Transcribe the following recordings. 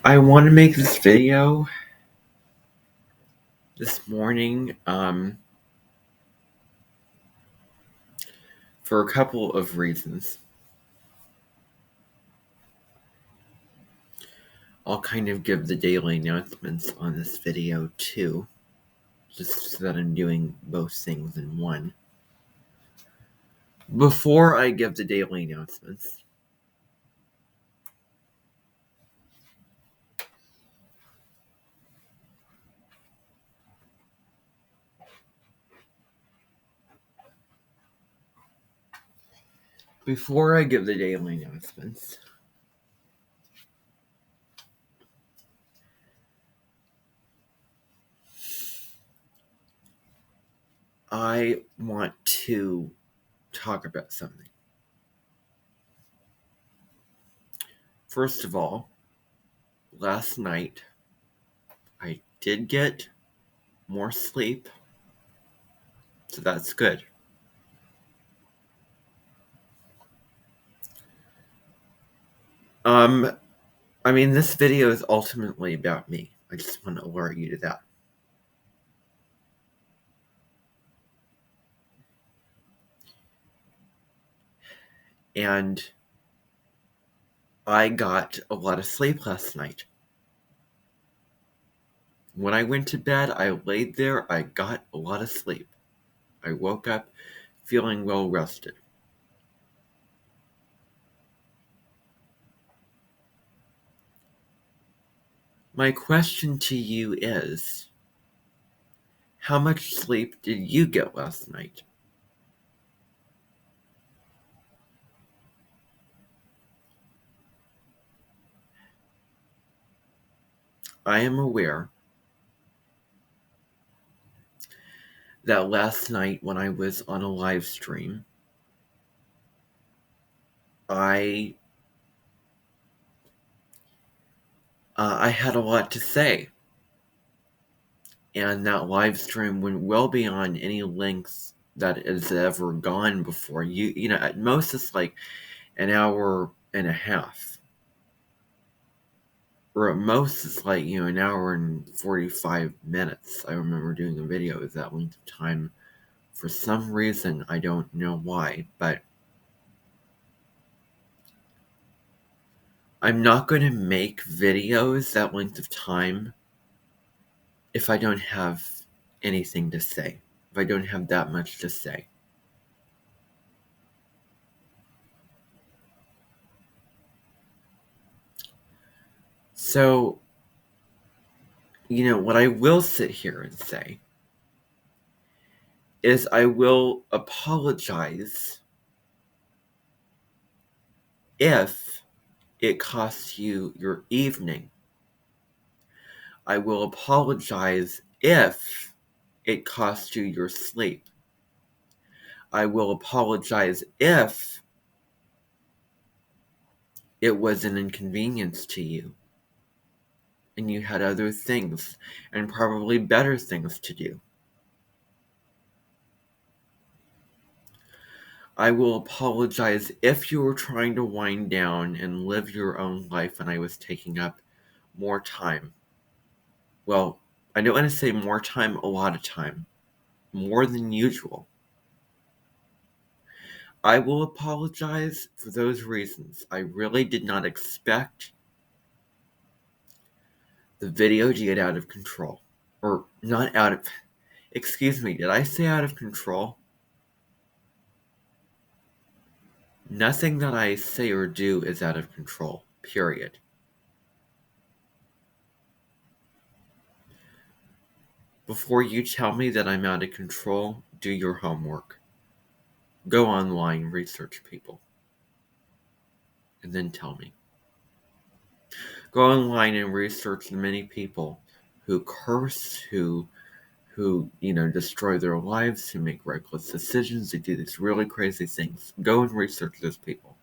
I want to make this video this morning for a couple of reasons. I'll kind of give the daily announcements on this video too, just so that I'm doing both things in one. Before I give the daily announcements, I want to talk about something. First of all, last night I did get more sleep, so that's good. This video is ultimately about me. I just want to alert you to that. And I got a lot of sleep last night. When I went to bed, I laid there, I got a lot of sleep. I woke up feeling well rested. My question to you is, how much sleep did you get last night? I am aware that last night when I was on a live stream, I had a lot to say. And that live stream went well beyond any length that has ever gone before. You know, at most it's like an hour and a half. Or at most it's like, an hour and 45 minutes. I remember doing a video at that length of time. For some reason, I don't know why, but I'm not going to make videos that length of time if I don't have anything to say. If I don't have that much to say. So, what I will sit here and say is I will apologize if it costs you your evening. I will apologize if it costs you your sleep. I will apologize if it was an inconvenience to you and you had other things and probably better things to do. I will apologize if you were trying to wind down and live your own life and I was taking up more time. Well, I don't want to say more time, a lot of time. More than usual. I will apologize for those reasons. I really did not expect the video to get out of control. Or not out of... Excuse me, did I say out of control? Nothing that I say or do is out of control, period. Before you tell me that I'm out of control, do your homework. Go online, research people, and then tell me. Go online and research the many people who curse, who destroy their lives, who make reckless decisions, who do these really crazy things. Go and research those people.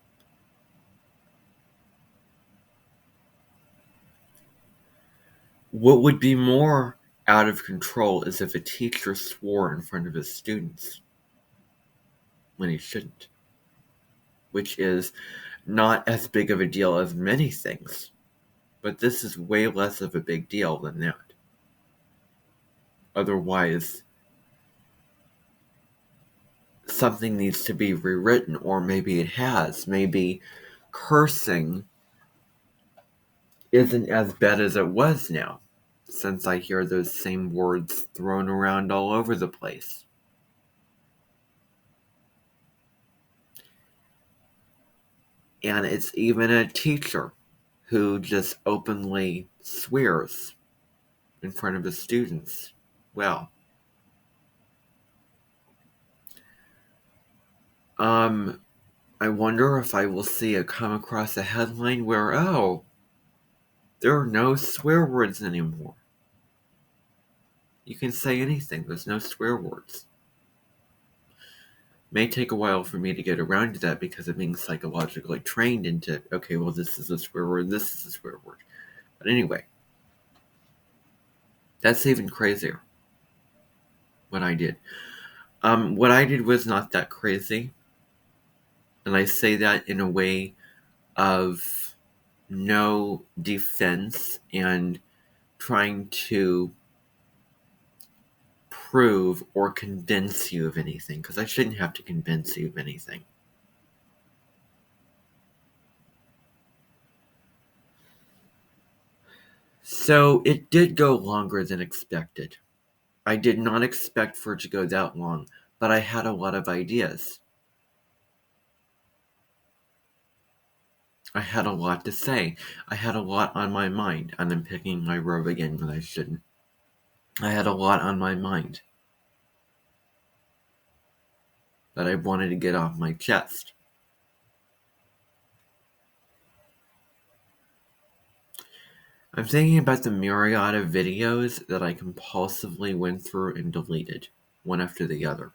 What would be more out of control is if a teacher swore in front of his students when he shouldn't, which is not as big of a deal as many things. But this is way less of a big deal than that. Otherwise, something needs to be rewritten, or maybe it has. Maybe cursing isn't as bad as it was now, since I hear those same words thrown around all over the place. And it's even a teacher who just openly swears in front of his students. Well, I wonder if I will come across a headline where, oh, there are no swear words anymore. You can say anything, there's no swear words. May take a while for me to get around to that because of being psychologically trained into, okay, well, this is a swear word, this is a swear word. But anyway, that's even crazier, what I did. What I did was not that crazy. And I say that in a way of no defense and trying to prove or convince you of anything, because I shouldn't have to convince you of anything. So it did go longer than expected. I did not expect for it to go that long, but I had a lot of ideas. I had a lot to say. I had a lot on my mind, and I'm picking my robe again when I shouldn't. I had a lot on my mind that I wanted to get off my chest. I'm thinking about the myriad of videos that I compulsively went through and deleted, one after the other.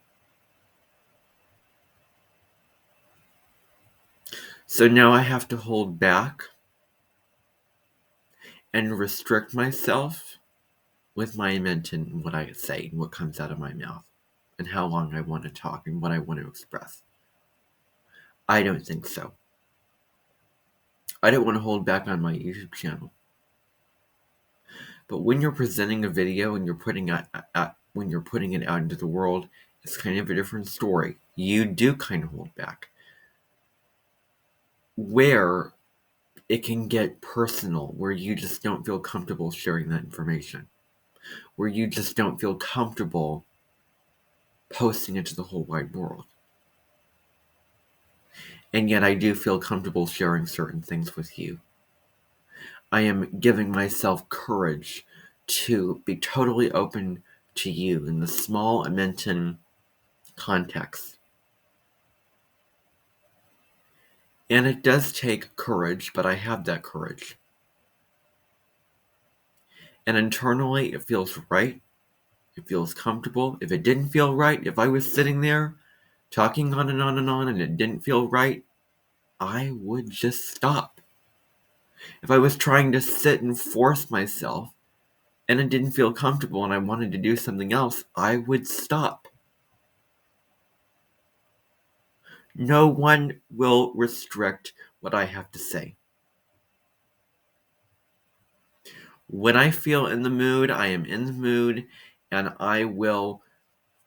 So now I have to hold back and restrict myself with my intent and what I say and what comes out of my mouth and how long I want to talk and what I want to express. I don't think so. I don't want to hold back on my YouTube channel. But when you're presenting a video and you're putting it out into the world, it's kind of a different story. You do kind of hold back. Where it can get personal, where you just don't feel comfortable sharing that information, where you just don't feel comfortable posting it to the whole wide world. And yet I do feel comfortable sharing certain things with you. I am giving myself courage to be totally open to you in the small Edmonton context. And it does take courage, but I have that courage. And internally, it feels right. It feels comfortable. If it didn't feel right, if I was sitting there talking on and on and on and it didn't feel right, I would just stop. If I was trying to sit and force myself and it didn't feel comfortable and I wanted to do something else, I would stop. No one will restrict what I have to say. When I feel in the mood, I am in the mood, and I will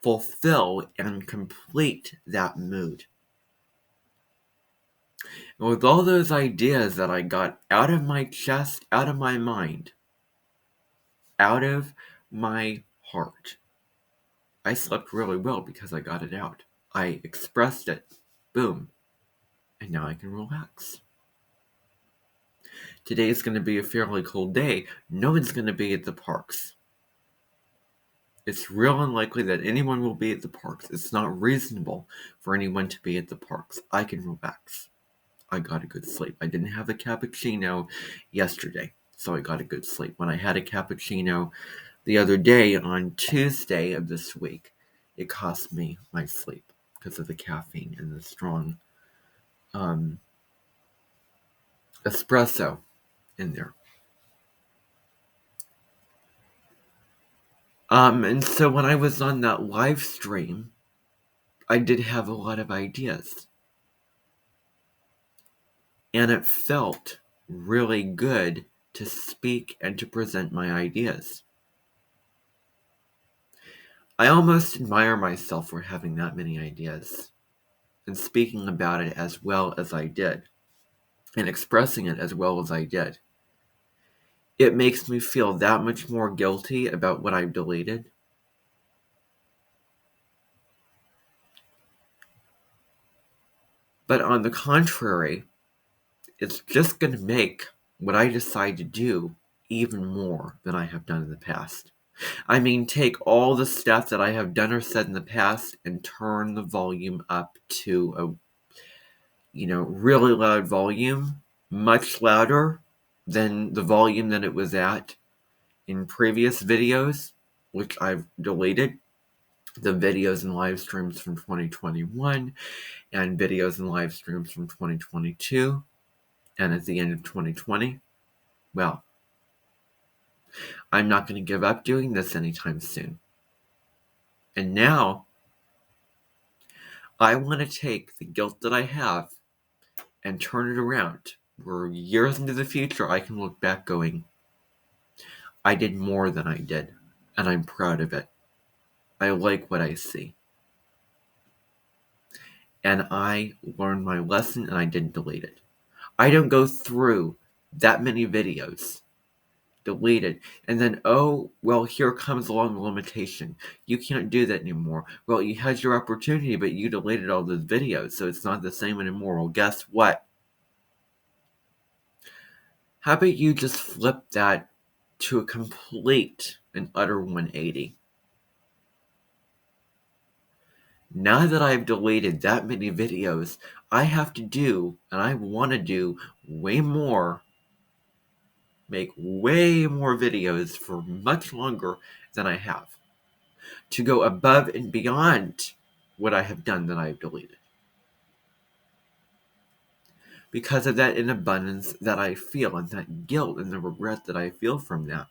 fulfill and complete that mood. And with all those ideas that I got out of my chest, out of my mind, out of my heart, I slept really well because I got it out. I expressed it. Boom. And now I can relax. Today is going to be a fairly cold day. No one's going to be at the parks. It's real unlikely that anyone will be at the parks. It's not reasonable for anyone to be at the parks. I can relax. I got a good sleep. I didn't have a cappuccino yesterday, so I got a good sleep. When I had a cappuccino the other day on Tuesday of this week, it cost me my sleep because of the caffeine and the strong espresso in there. And so when I was on that live stream, I did have a lot of ideas. And it felt really good to speak and to present my ideas. I almost admire myself for having that many ideas and speaking about it as well as I did and expressing it as well as I did. It makes me feel that much more guilty about what I've deleted. But on the contrary, it's just going to make what I decide to do even more than I have done in the past. I mean, take all the stuff that I have done or said in the past and turn the volume up to a, really loud volume, much louder than the volume that it was at in previous videos, which I've deleted. The videos and live streams from 2021 and videos and live streams from 2022 and at the end of 2020. Well, I'm not going to give up doing this anytime soon. And now, I want to take the guilt that I have and turn it around, where years into the future I can look back going, I did more than I did, and I'm proud of it. I like what I see. And I learned my lesson and I didn't delete it. I don't go through that many videos, delete it, and then, oh, well, here comes along the limitation. You can't do that anymore. Well, you had your opportunity, but you deleted all those videos, so it's not the same anymore. Well, guess what? How about you just flip that to a complete and utter 180? Now that I've deleted that many videos, I have to do, and I want to do, way more, make way more videos for much longer than I have, to go above and beyond what I have done that I've deleted. Because of that inabundance that I feel, and that guilt and the regret that I feel from that.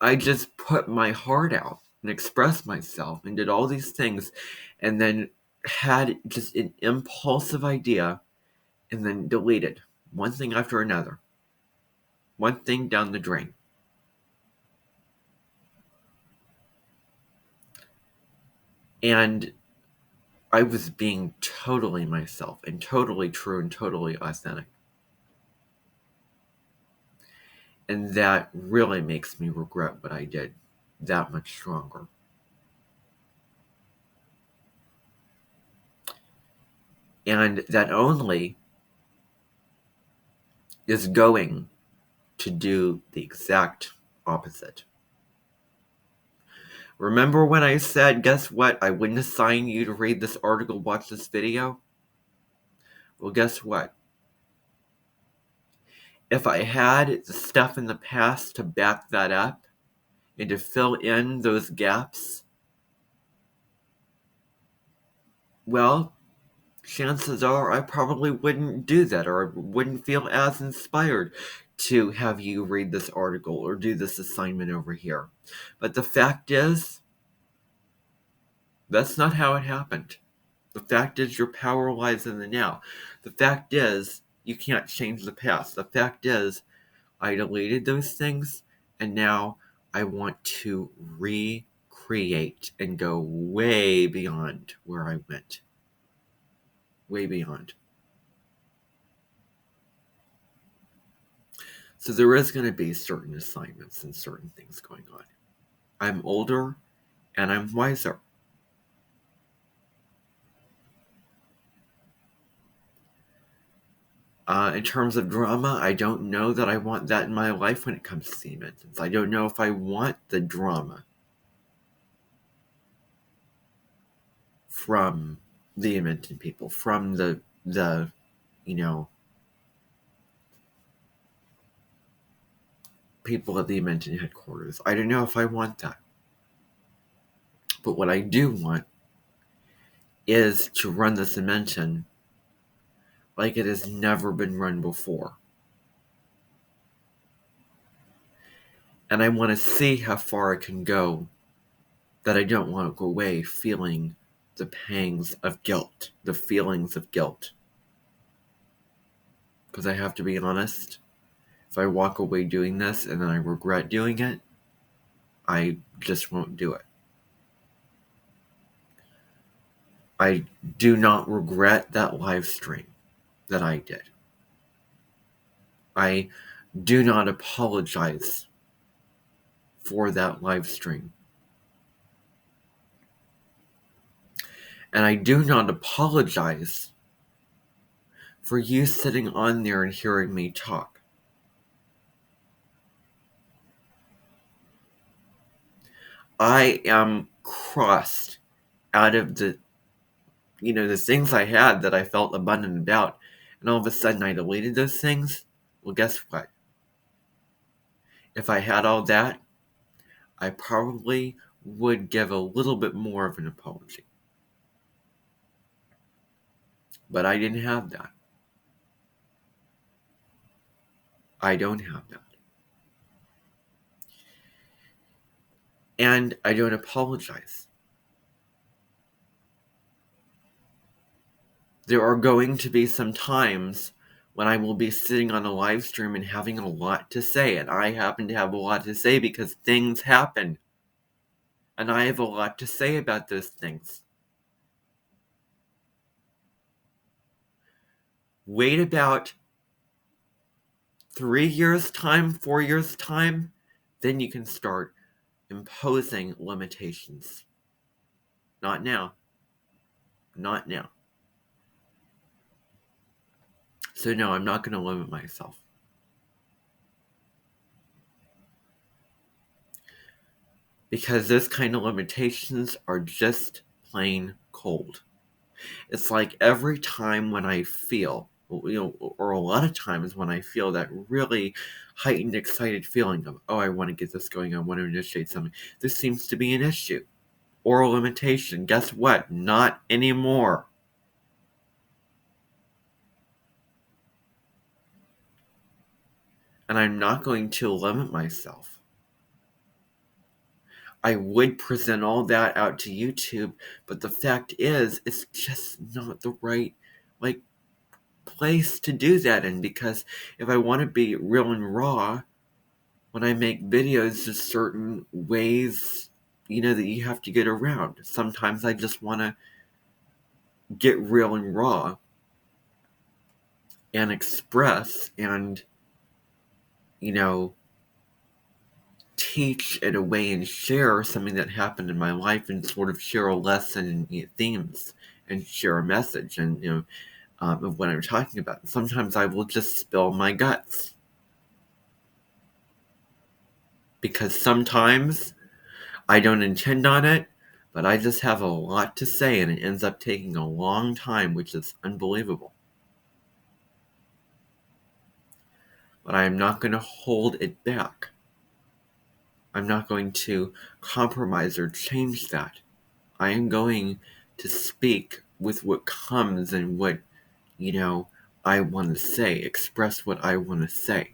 I just put my heart out and expressed myself and did all these things and then had just an impulsive idea and then deleted one thing after another. One thing down the drain. And I was being totally myself and totally true and totally authentic. And that really makes me regret what I did that much stronger. And that only is going to do the exact opposite. Remember when I said, guess what? I wouldn't assign you to read this article, watch this video? Well, guess what? If I had the stuff in the past to back that up and to fill in those gaps, well, chances are I probably wouldn't do that, or I wouldn't feel as inspired to have you read this article or do this assignment over here. But the fact is, that's not how it happened. The fact is, your power lies in the now. The fact is, you can't change the past. The fact is, I deleted those things, and now I want to recreate and go way beyond where I went. Way beyond. So there is going to be certain assignments and certain things going on. I'm older and I'm wiser. In terms of drama, I don't know that I want that in my life when it comes to the Inventions. I don't know if I want the drama from the Invention people, from the people at the Invention headquarters. I don't know if I want that. But what I do want is to run this Invention like it has never been run before. And I want to see how far I can go, that I don't want to go away feeling the pangs of guilt, the feelings of guilt. because I have to be honest. If I walk away doing this and then I regret doing it, I just won't do it. I do not regret that live stream that I did. I do not apologize for that live stream. And I do not apologize for you sitting on there and hearing me talk. I am crossed out of the things I had that I felt abundant about, and all of a sudden I deleted those things. Well, guess what? If I had all that, I probably would give a little bit more of an apology. But I didn't have that. I don't have that. And I don't apologize. There are going to be some times when I will be sitting on a live stream and having a lot to say, and I happen to have a lot to say because things happen. And I have a lot to say about those things. Wait about 3 years' time, 4 years' time, then you can start imposing limitations. Not now. Not now. So no, I'm not going to limit myself. Because those kind of limitations are just plain cold. It's like every time when I feel, or a lot of times when I feel that really heightened, excited feeling of, oh, I want to get this going, I want to initiate something, this seems to be an issue or a limitation. Guess what? Not anymore. And I'm not going to limit myself. I would present all that out to YouTube, but the fact is, it's just not the right, place to do that in, because if I want to be real and raw, when I make videos, there's certain ways, that you have to get around. Sometimes I just want to get real and raw and express and, teach in a way and share something that happened in my life and sort of share a lesson and themes and share a message and, of what I'm talking about. Sometimes I will just spill my guts. Because sometimes I don't intend on it, but I just have a lot to say and it ends up taking a long time, which is unbelievable. But I am not going to hold it back. I'm not going to compromise or change that. I am going to speak with what comes and what, I want to say, express what I want to say.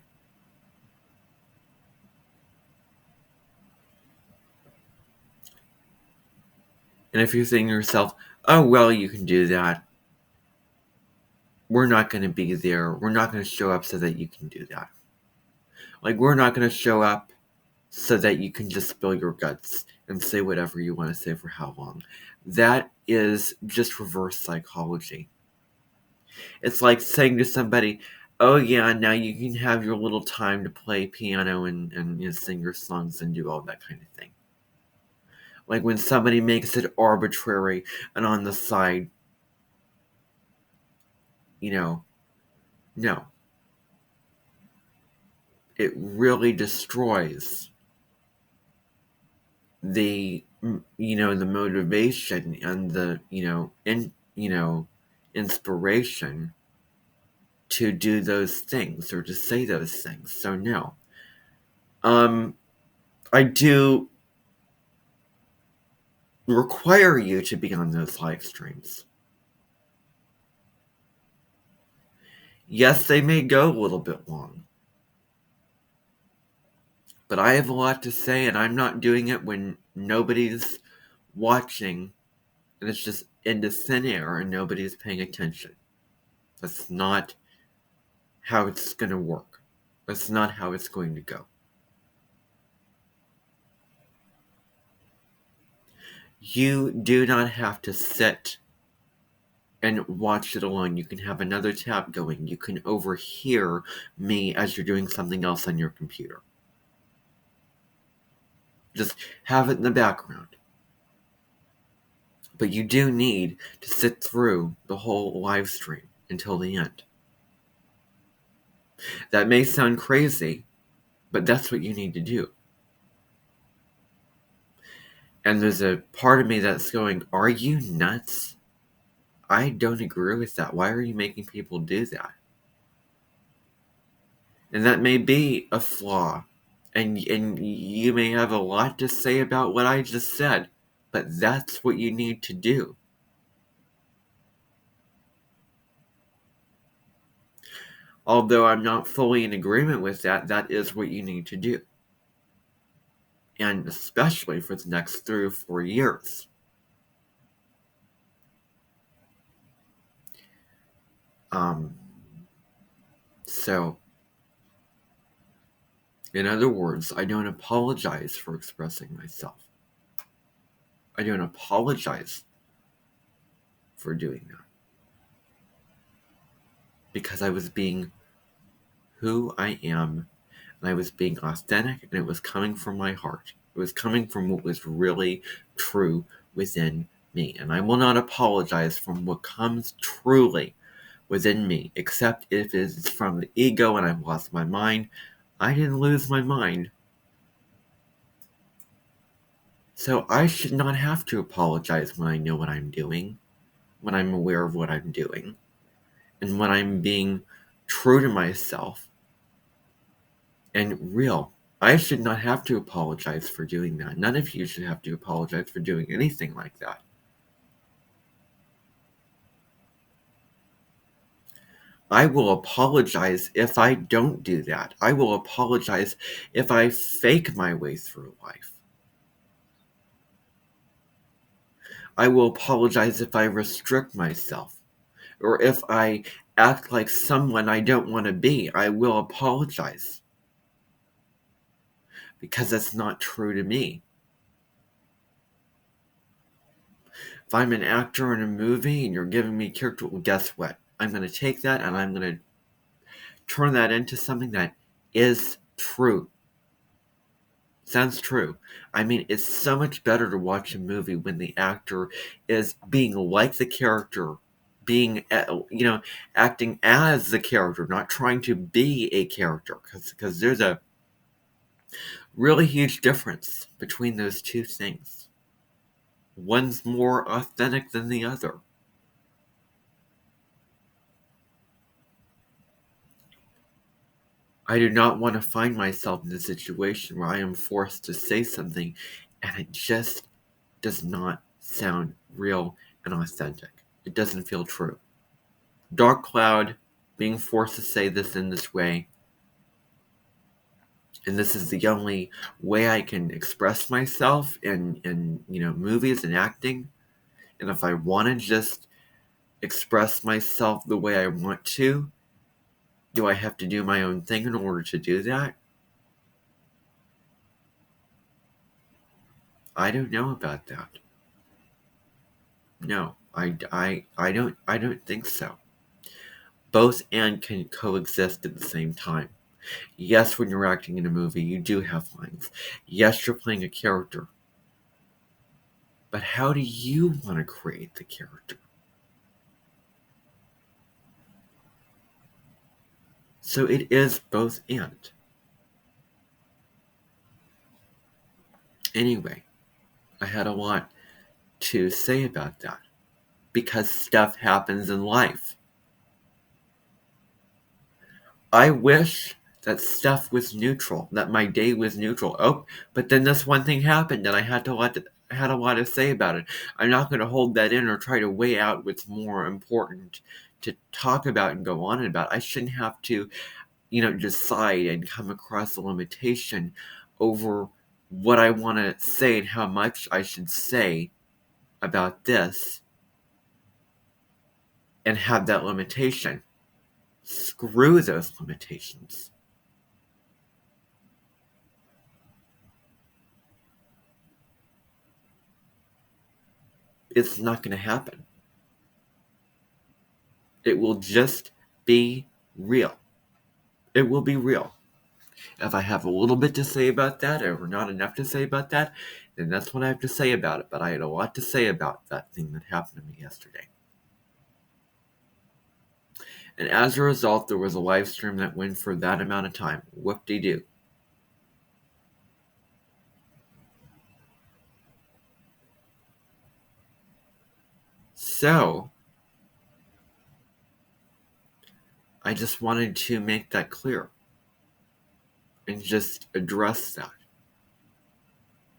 And if you're saying to yourself, oh, well, you can do that, we're not going to be there. We're not going to show up so that you can do that. We're not going to show up so that you can just spill your guts and say whatever you want to say for how long. That is just reverse psychology. It's like saying to somebody, oh yeah, now you can have your little time to play piano and sing your songs and do all that kind of thing. Like when somebody makes it arbitrary and on the side, no. It really destroys the the motivation and the inspiration to do those things or to say those things. So no, I do require you to be on those live streams. Yes, they may go a little bit long, but I have a lot to say, and I'm not doing it when nobody's watching and it's just into thin air and nobody's paying attention. That's not how it's going to work. That's not how it's going to go. You do not have to sit and watch it alone. You can have another tab going. You can overhear me as you're doing something else on your computer. Just have it in the background. But you do need to sit through the whole live stream until the end. That may sound crazy, but that's what you need to do. And there's a part of me that's going, are you nuts? I don't agree with that. Why are you making people do that? And that may be a flaw. And you may have a lot to say about what I just said, but that's what you need to do. Although I'm not fully in agreement with that, that is what you need to do. And especially for the next 3 or 4 years. So, in other words, I don't apologize for expressing myself. I don't apologize for doing that. Because I was being who I am, and I was being authentic, and it was coming from my heart. It was coming from what was really true within me. And I will not apologize from what comes truly within me, except if it is from the ego and I've lost my mind. I didn't lose my mind. So I should not have to apologize when I know what I'm doing, when I'm aware of what I'm doing, and when I'm being true to myself and real. I should not have to apologize for doing that. None of you should have to apologize for doing anything like that. I will apologize if I don't do that. I will apologize if I fake my way through life. I will apologize if I restrict myself, or if I act like someone I don't want to be. I will apologize, because that's not true to me. If I'm an actor in a movie and you're giving me character, well, guess what? I'm going to take that and I'm going to turn that into something that is true. Sounds true. I mean, it's so much better to watch a movie when the actor is being like the character, being, acting as the character, not trying to be a character, because there's a really huge difference between those two things. One's more authentic than the other. I do not want to find myself in a situation where I am forced to say something and it just does not sound real and authentic. It doesn't feel true. Dark Cloud, being forced to say this in this way, and this is the only way I can express myself in movies and acting. And if I want to just express myself the way I want to, do I have to do my own thing in order to do that? I don't know about that. No, I don't think so. Both and can coexist at the same time. Yes, when you're acting in a movie, you do have lines. Yes, you're playing a character. But how do you want to create the character? So it is both and. Anyway, I had a lot to say about that. Because stuff happens in life. I wish that stuff was neutral, that my day was neutral. Oh, but then this one thing happened and I had a lot to say about it. I'm not going to hold that in or try to weigh out what's more important to talk about and go on about. I shouldn't have to, decide and come across a limitation over what I want to say and how much I should say about this and have that limitation. Screw those limitations. It's not going to happen. It will just be real. It will be real. If I have a little bit to say about that, or not enough to say about that, then that's what I have to say about it. But I had a lot to say about that thing that happened to me yesterday. And as a result, there was a live stream that went for that amount of time. Whoop-de-doo. So, I just wanted to make that clear. And just address that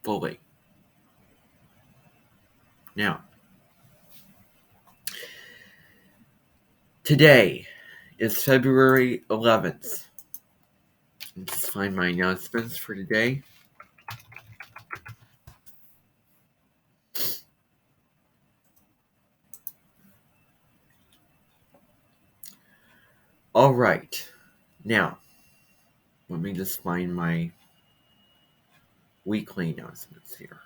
fully. Now, today is February 11th. Let's find my announcements for today. All right. Now, let me just find my weekly announcements here.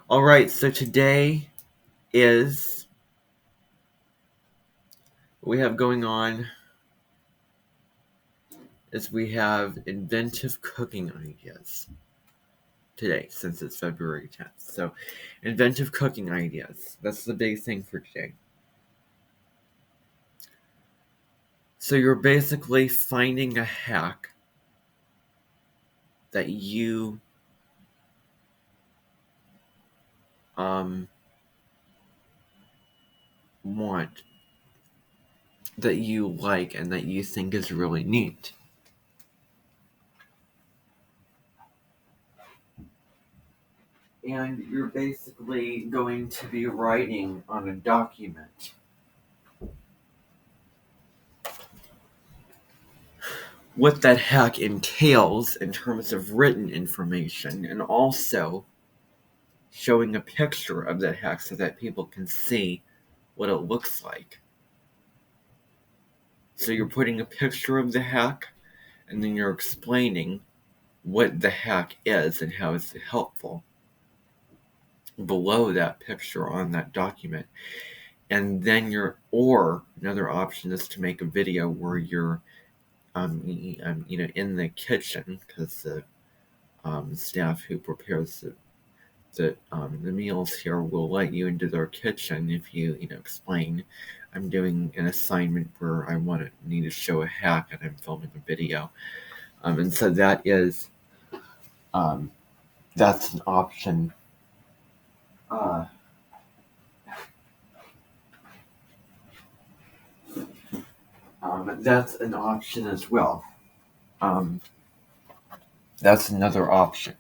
All right, so today is what we have going on is we have inventive cooking ideas today, since it's February 10th. So, inventive cooking ideas. That's the big thing for today. So you're basically finding a hack that you want, that you like, and that you think is really neat. And you're basically going to be writing on a document what that hack entails in terms of written information, and also showing a picture of that hack so that people can see what it looks like. So you're putting a picture of the hack, and then you're explaining what the hack is and how it's helpful below that picture on that document. And then or another option is to make a video where you're in the kitchen, because the staff who prepares the meals here will let you into their kitchen if you explain, I'm doing an assignment where I need to show a hack and I'm filming a video. And so that's an option. That's an option as well. That's another option.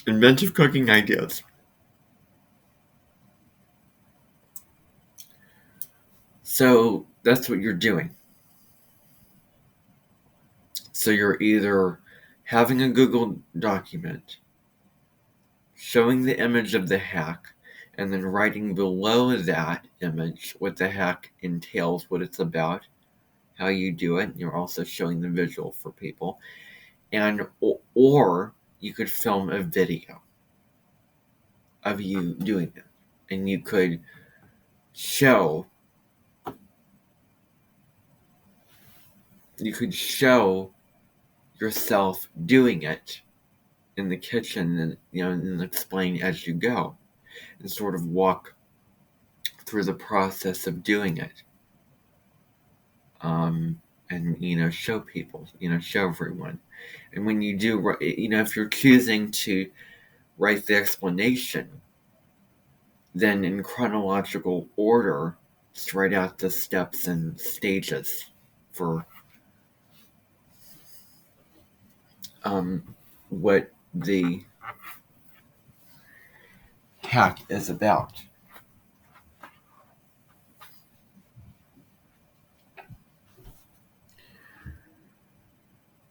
Inventive cooking ideas. So that's what you're doing. So you're either having a Google document, showing the image of the hack, and then writing below that image what the hack entails, what it's about, how you do it. You're also showing the visual for people. Or you could film a video of you doing it. And you could show yourself doing it in the kitchen, and and explain as you go, and sort of walk through the process of doing it, and show people, show everyone. And when you do, if you're choosing to write the explanation, then in chronological order, just write out the steps and stages for what the hack is about.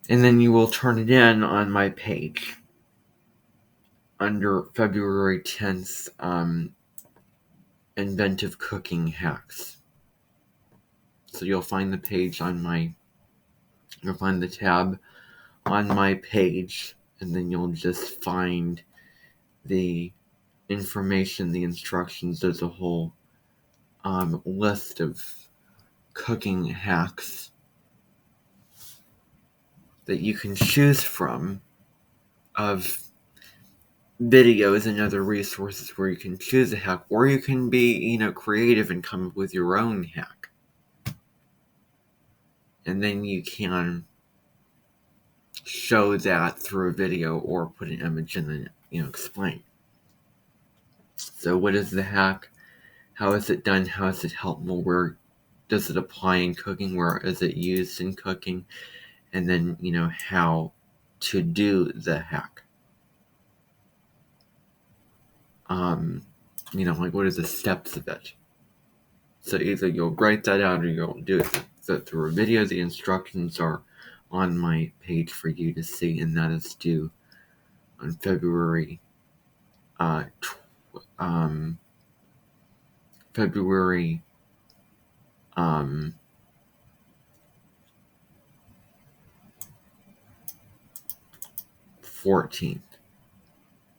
And then you will turn it in on my page under February 10th, Inventive Cooking Hacks. So you'll find the tab on my page, and then you'll just find the information, the instructions. There's a whole list of cooking hacks that you can choose from, of videos and other resources where you can choose a hack, or you can be, creative and come up with your own hack. And then you can show that through a video or put an image and then, explain. So what is the hack? How is it done? How is it helpful? Where does it apply in cooking? Where is it used in cooking? And then, how to do the hack. Like what are the steps of it? So either you'll write that out or you'll do it through a video. The instructions are on my page for you to see, and that is due on February 14th.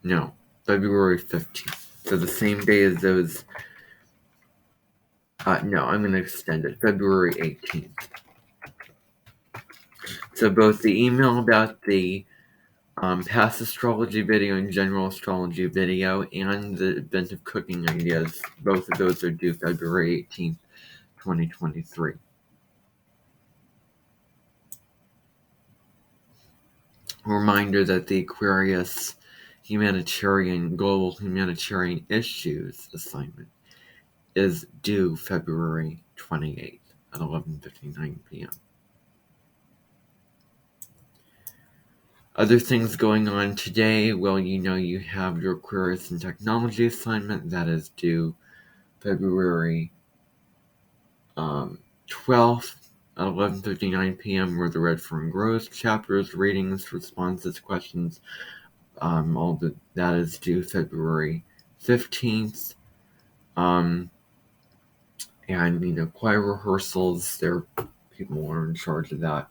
No, February 15th. So the same day as those. No, I'm going to extend it. February 18th. So both the email about the past astrology video and general astrology video and the inventive cooking ideas, both of those are due February 18th, 2023. A reminder that the Aquarius Global Humanitarian Issues assignment is due February 28th at 11:59 p.m. Other things going on today, well, you have your Aquarius and Technology assignment that is due February 12th at 11:59 p.m. where the Red Fern grows. Chapters, readings, responses, questions, that is due February 15th. And choir rehearsals, there people are in charge of that.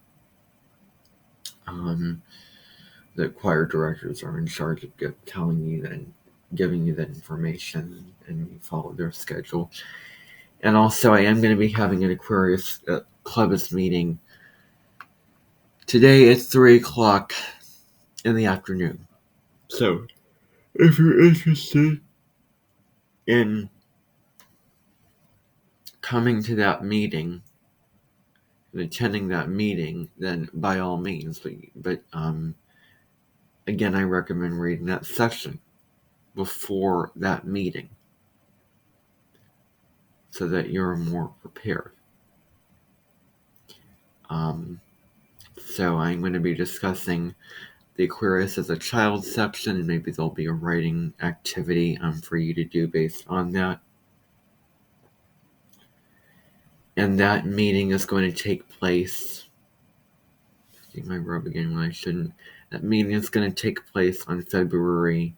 The choir directors are in charge of telling you and giving you that information, and you follow their schedule. And also, I am going to be having an Aquarius Clubus meeting today at 3 o'clock in the afternoon. So, if you're interested in coming to that meeting and attending that meeting, then by all means. But again, I recommend reading that section before that meeting so that you're more prepared. So I'm going to be discussing the Aquarius as a child section, and maybe there'll be a writing activity for you to do based on that. And that meeting is going to take place. I my robe again when I shouldn't. That meeting is going to take place on February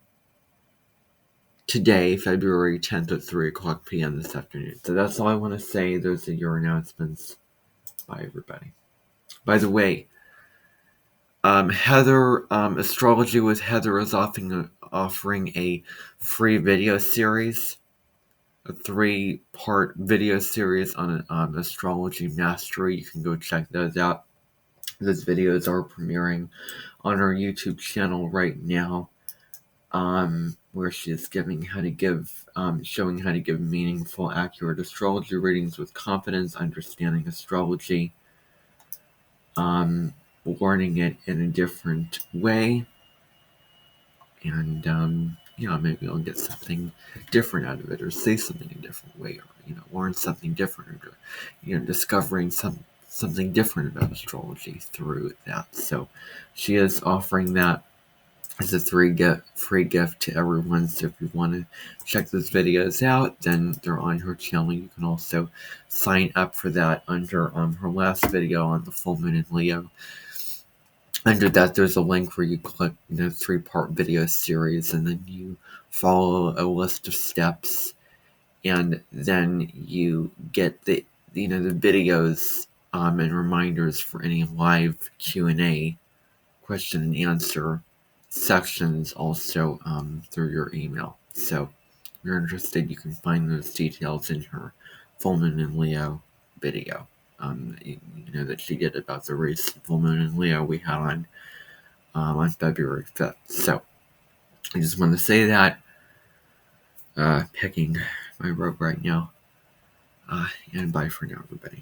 10th at 3 o'clock p.m. this afternoon. So that's all I want to say. Those are your announcements. Bye, everybody. By the way, Heather, Astrology with Heather is offering a free video series, a 3-part video series on astrology mastery. You can go check those out. Those videos are premiering on our YouTube channel right now, where she's showing how to give meaningful, accurate astrology readings with confidence, understanding astrology, learning it in a different way, and maybe I'll get something different out of it, or say something a different way, or learn something different, or discovering something different about astrology through that. So she is offering that as a free gift to everyone. So if you want to check those videos out, then they're on her channel. You can also sign up for that under her last video on the full moon in Leo. Under that, there's a link where you click, 3-part video series, and then you follow a list of steps, and then you get the videos and reminders for any live Q&A, question and answer sections, also through your email. So if you're interested, you can find those details in her Full Moon and Leo video. That she did about the race Full Moon and Leo we had on February 5th. So I just want to say that. Picking my rope right now. And bye for now, everybody.